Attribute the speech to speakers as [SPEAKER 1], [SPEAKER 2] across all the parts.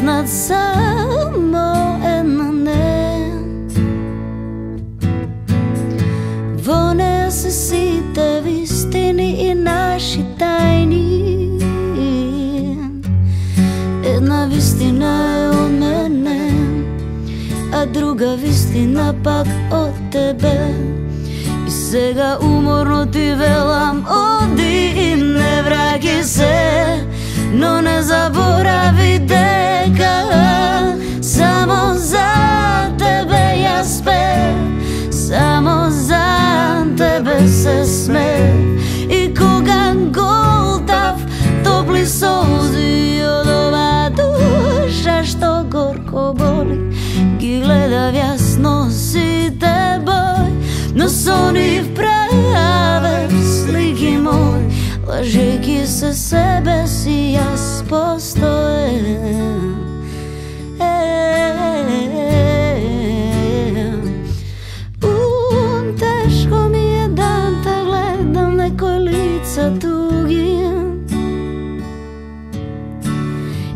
[SPEAKER 1] останат само една не. Во нея се сите вистини и наши тайни. Една вистина е од мене, а друга вистина пак од тебе. И сега уморно ти велам, оди и не враќај се, но не заборави дека само за тебе јас пеев, само за тебе се смеев. И кога голтав топли солзи од ова душа што горко боли, ги гледав јас носите бој, но со нив правев слики мој, лажејќи се себе си јас постоев. Тешко ми е да те гледам некој лица туги,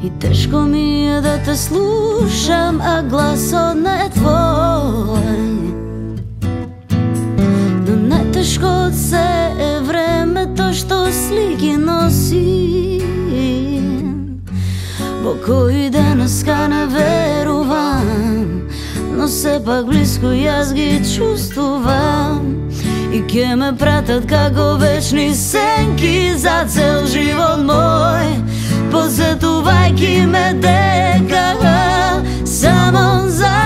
[SPEAKER 1] и тешко ми е да те слушам, а гласот не е твој. Но најтешко од се е времето што слики носи, во кој денеска не верувам, но сепак близко јас ги чувствувам. И ке ме пратат како вечни сенки за цел живот мој, посетувајќи ме дека само за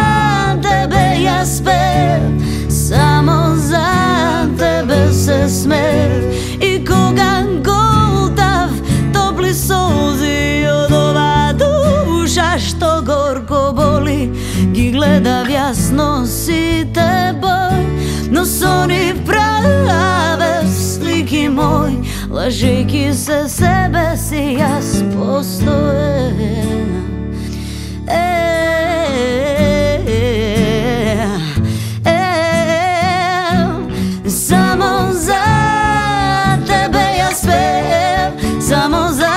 [SPEAKER 1] тебе јас пеев, само за тебе се смеев. И кога голтав топли солзи од ова душа што горко боли, ги гледав јас носите бој, но со нив правев слики мој, лажејќи се себе си јас постоев. Само за тебе јас пеев, само за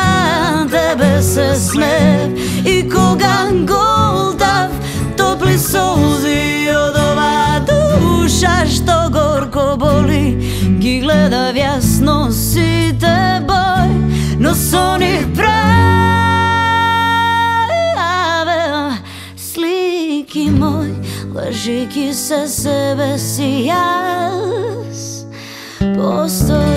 [SPEAKER 1] тебе се смеев. И кога голтав топли солзи од ова душа што горко боли, ги гледав јас носите бој, но со нив правев слики мој, лажејќи се себе си јас постоев.